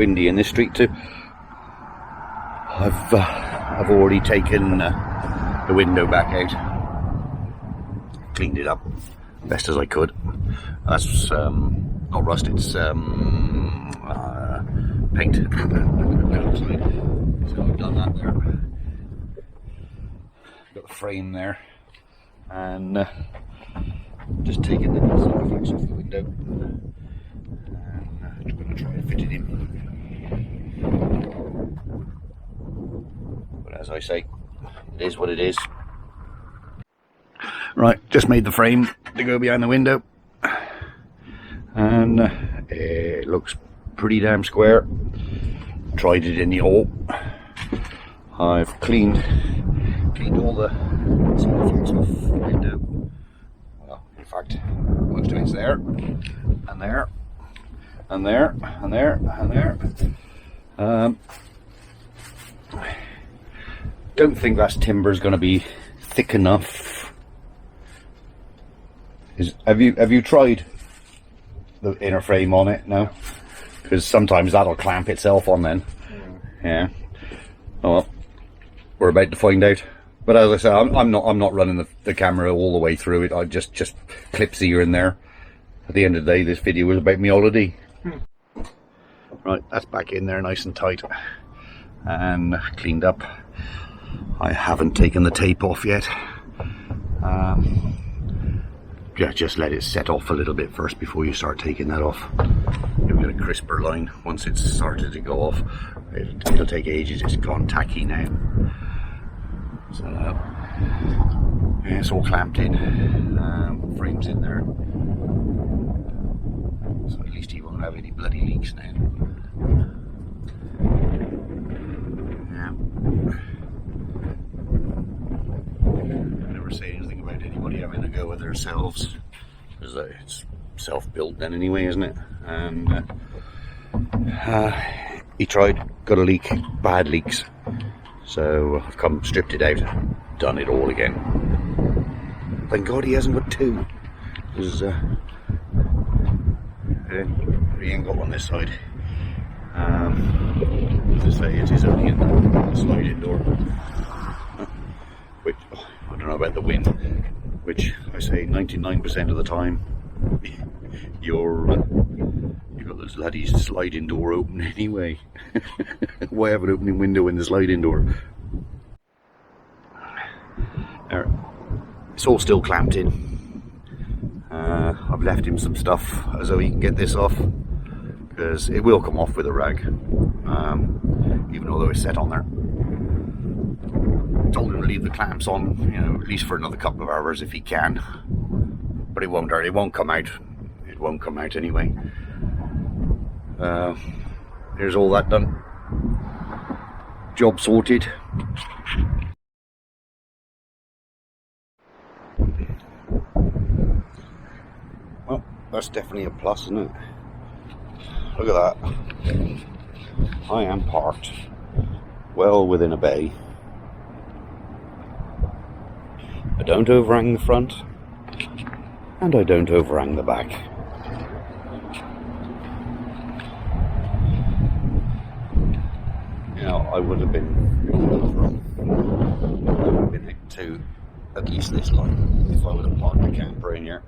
windy in this street too. I've already taken the window back out, cleaned it up best as I could. That's not rust, it's paint. So I've done that there. Got the frame there, and just taking the flex off the window, and I'm going to try and fit it in. But as I say, it is what it is. Right, just made the frame to go behind the window, and it looks pretty damn square. Tried it in the hole. I've cleaned all the flex off the window. Well, in fact, most of it's there, and there, and there, and there, and there. Don't think that timber is going to be thick enough. Have you tried the inner frame on it? No, because sometimes that'll clamp itself on then. Yeah. Oh well, we're about to find out. But as I say, I'm not running the camera all the way through it. I just clips here and there. At the end of the day, this video was about me holiday. Right, that's back in there nice and tight and cleaned up. I haven't taken the tape off yet. Yeah, just let it set off a little bit first before you start taking that off. You'll get a crisper line once it's started to go off. It'll take ages. It's gone tacky now. So yeah, it's all clamped in. Frames in there. So at least he won't have any bloody leaks now. Yeah. I never say anything about anybody having a go with themselves, because it's self-built then anyway, isn't it? And he tried, got a leak, bad leaks. So I've come, stripped it out, done it all again. Thank God he hasn't got two, because he ain't got one this side. As I say, it is only in the sliding door, which I don't know about the wind, which I say 99% of the time you've got this bloody sliding door open anyway. Why have an opening window in the sliding door? It's all still clamped in. I've left him some stuff as though he can get this off, because it will come off with a rag, even although it's set on there. Told him to leave the clamps on, you know, at least for another couple of hours if he can, but it won't hurt. It won't come out. It won't come out anyway. Here's all that done. Job sorted. Well, that's definitely a plus, isn't it? Look at that. I am parked well within a bay. I don't overhang the front, and I don't overhang the back. You know, I would have been to at least this line if I would have parked the camper in here.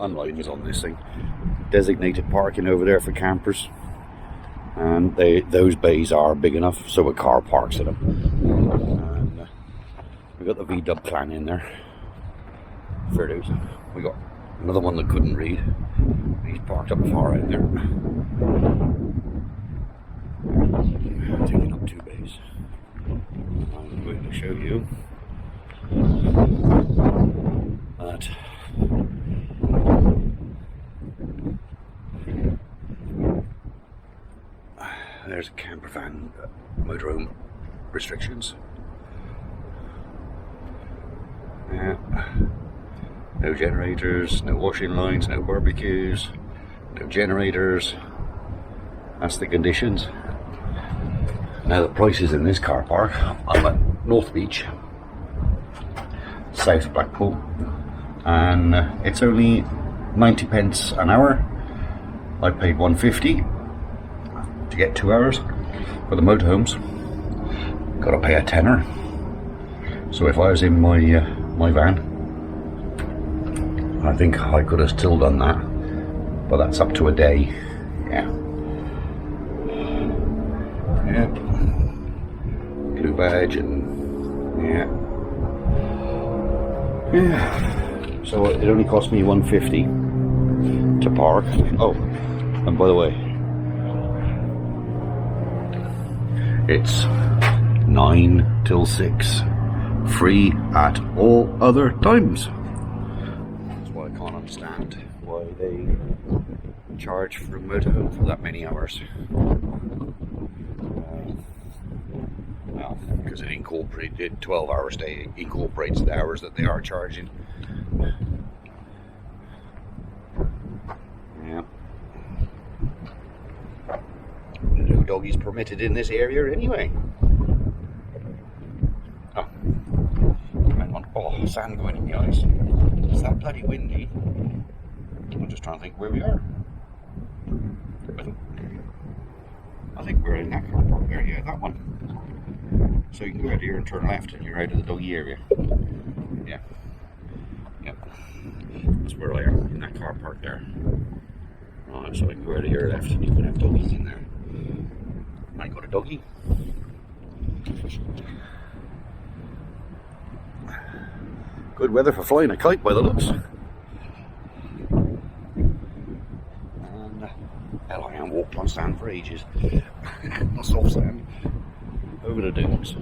Unlike is on this thing, designated parking over there for campers, and those bays are big enough so a car parks in them. And we got the V-dub clan in there. Fair dues. We got another one that couldn't read. He's parked up far out there. Taking up two bays. I'm going to show you that there's a camper van motorhome restrictions. Yeah. No generators, no washing lines, no barbecues, no generators. That's the conditions. Now the prices in this car park, I'm at North Beach, South Blackpool, and it's only 90 pence an hour I paid £150 to get 2 hours for the motorhomes. Got to pay a tenner. So if I was in my my van, I think I could have still done that, but that's up to a day. Yeah. Yep. Blue badge and yeah. So it only cost me £150 to park. Oh, and by the way, it's 9 till 6, free at all other times. That's why I can't understand why they charge for a motorhome for that many hours. Well, because it incorporated 12 hours a day, incorporates the hours that they are charging. Yeah. No doggies permitted in this area anyway. Oh, hang on. Oh, sand going in the eyes. It's that bloody windy. I'm just trying to think where we are. I think we're in that car park there, yeah, that one. So you can go out here and turn left and you're out of the doggy area. Yeah. Yep. That's where I am, in that car park there. Right, so I can go out of here left and you can have doggies in there. I got a doggy. Good weather for flying a kite by the looks. And hell, I haven't walked on sand for ages. Not soft sand. Over the dunes.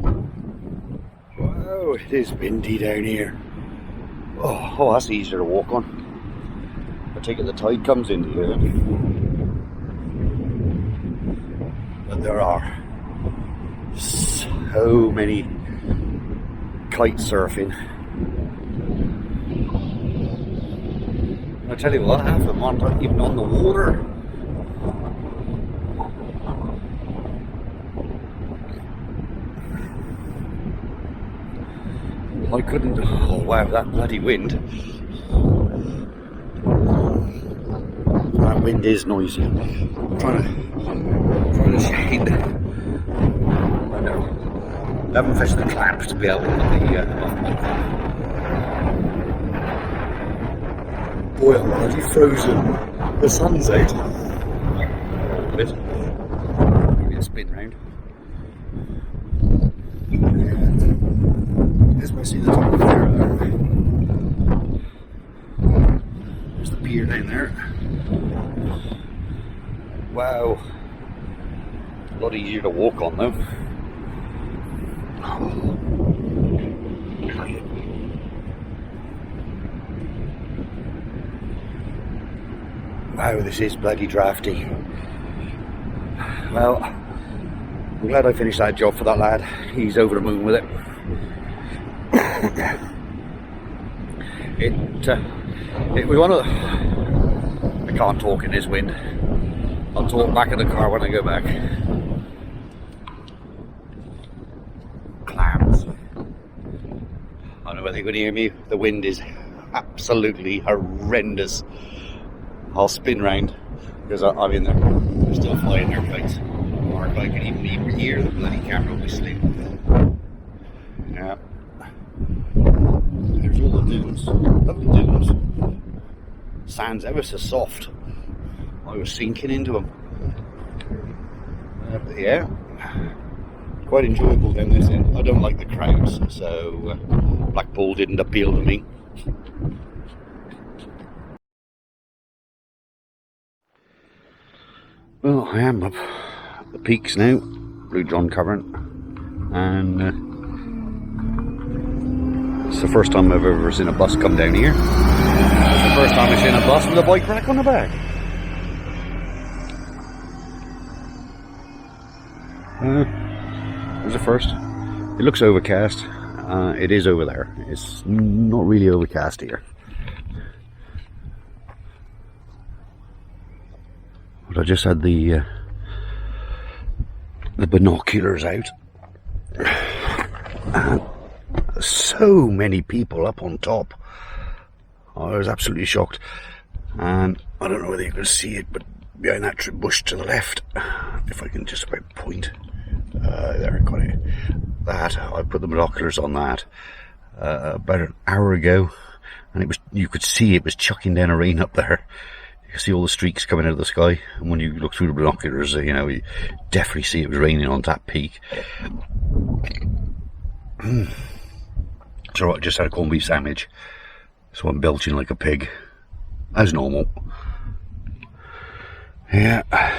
Wow, it is windy down here. Oh, that's easier to walk on. I take it the tide comes into here then. But there are so many kite surfing. I tell you what, half of them aren't even on the water. I couldn't. Oh wow, that bloody wind. That wind is noisy. I'm trying to shade. I know. I haven't fetched the clamps to be able to get the boy, I'm bloody frozen. The sun's out. Give me a spin round. As we see the top of there. There's the pier down there. Wow. A lot easier to walk on though. Wow, this is bloody drafty. Well, I'm glad I finished that job for that lad. He's over the moon with it. It was one of the... I can't talk in this wind. I'll talk back in the car when I go back. Clams. I don't know whether you can hear me. The wind is absolutely horrendous. I'll spin round because I'm in there. They're still flying their kites. Or if I can even hear the bloody camera whistling. Yeah. There's all the dunes. Lovely dunes. Sand's ever so soft. I was sinking into them. But yeah, quite enjoyable down this end. I don't like the crowds, so Blackpool didn't appeal to me. Well, I am up the peaks now, Blue John Covering, and it's the first time I've ever seen a bus come down here. It's the first time I've seen a bus with a bike rack on the back. It was the first. It looks overcast. It is over there. It's not really overcast here. But I just had the binoculars out. And so many people up on top. I was absolutely shocked. And I don't know whether you can see it, but behind that bush to the left. If I can just about point. There, got it. That, I put the binoculars on that about an hour ago, and it was, you could see it was chucking down a rain up there. You can see all the streaks coming out of the sky, and when you look through the binoculars, you know, you definitely see it was raining on that peak. So I just had a corned beef sandwich, so I'm belching like a pig, as normal. Yeah, I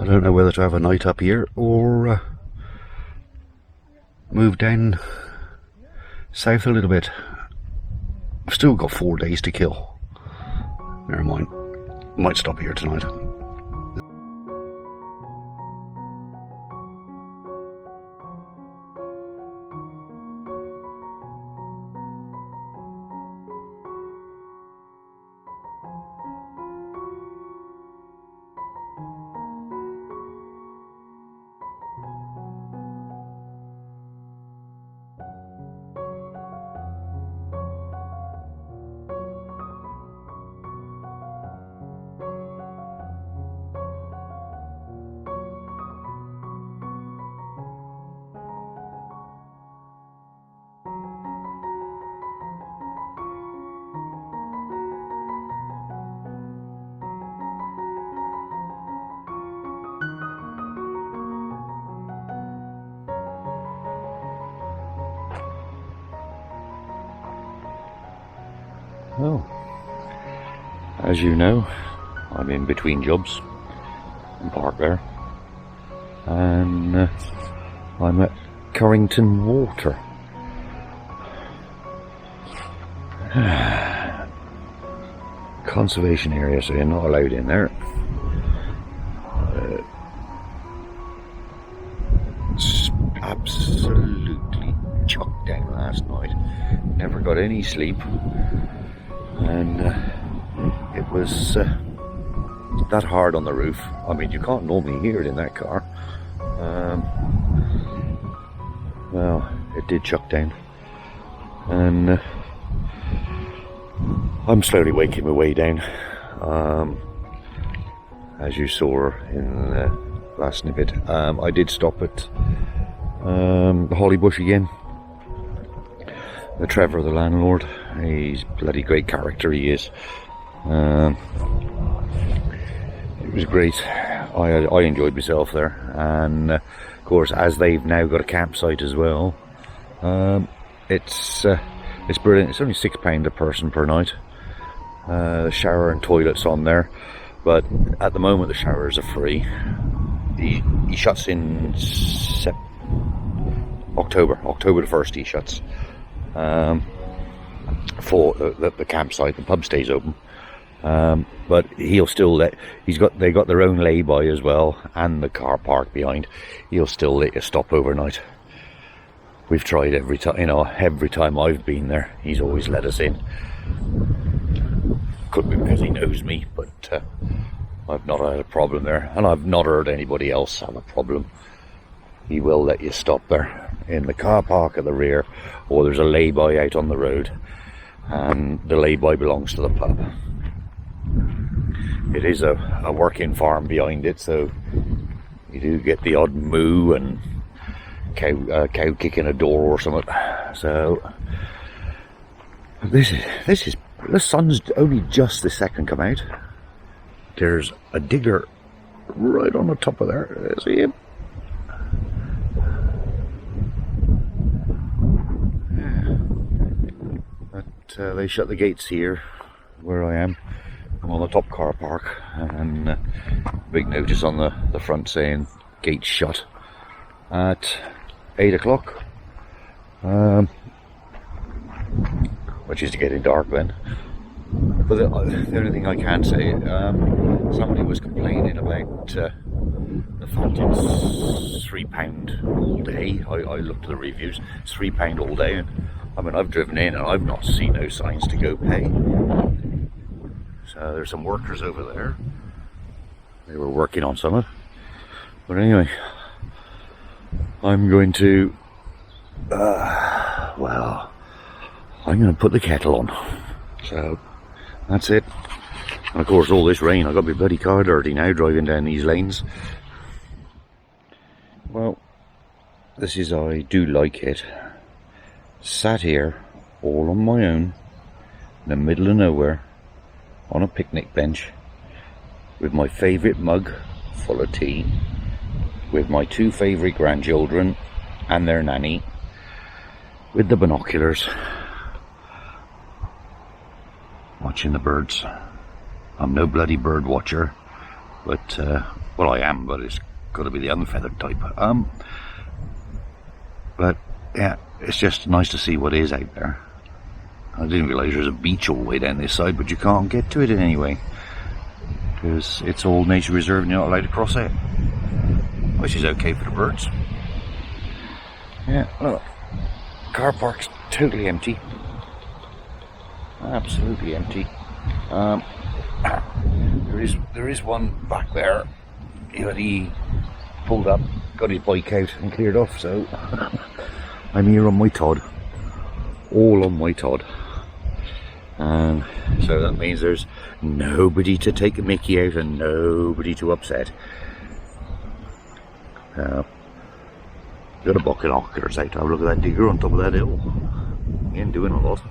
don't know whether to have a night up here or move down south a little bit. I've still got 4 days to kill. Never mind, might stop here tonight. Well, as you know, I'm in between jobs and park there, and I'm at Currington Water. Conservation area, so you're not allowed in there. It's absolutely chucked down last night. Never got any sleep. And it was that hard on the roof. I mean, you can't normally hear it in that car. Well, it did chuck down, and I'm slowly waking my way down. As you saw in the last snippet, I did stop at the Holly Bush again. The Trevor, the landlord, he's bloody great character, he is. It was great. I enjoyed myself there, and of course, as they've now got a campsite as well, it's brilliant. It's only £6 a person per night. The shower and toilets on there, but at the moment the showers are free. He shuts in October the 1st. He shuts. For the campsite. The pub stays open, but he'll still let. They got their own lay-by as well, and the car park behind. He'll still let you stop overnight. We've tried every time. You know, every time I've been there, he's always let us in. Could be because he knows me, but I've not had a problem there, and I've not heard anybody else have a problem. He will let you stop there in the car park at the rear, or there's a lay-by out on the road, and the lay-by belongs to the pub. It is a working farm behind it, so you do get the odd moo and cow kicking a door or something. So this is the sun's only just the second come out. There's a digger right on the top of there. See him? They shut the gates here where I am. I'm on the top car park, and big notice on the front saying gates shut at 8 o'clock, which is getting dark then. But the only thing I can say, somebody was complaining about the fountain's £3 all day. I looked at the reviews, it's £3 all day, and I mean, I've driven in and I've not seen no signs to go pay. So there's some workers over there. They were working on something. But anyway, I'm going to, well, I'm going to put the kettle on. So that's it. And of course, all this rain, I've got my bloody car dirty now driving down these lanes. Well, this is, I do like it. Sat here, all on my own, in the middle of nowhere, on a picnic bench, with my favourite mug full of tea, with my 2 favourite grandchildren and their nanny, with the binoculars, watching the birds. I'm no bloody bird watcher, but, well, I am, but it's got to be the unfeathered type. But, yeah, it's just nice to see what is out there. I didn't realise there's a beach all the way down this side, but you can't get to it in any way, because it's all nature reserve and you're not allowed to cross it, which is okay for the birds. Yeah, look, car park's totally empty. Absolutely empty. There is one back there. He pulled up, got his bike out and cleared off, so I'm here on my Todd. All on my Todd. So that means there's nobody to take a mickey out and nobody to upset. Got a bucket of knockers out. Have a look at that digger on top of that hill. He ain't doing a lot.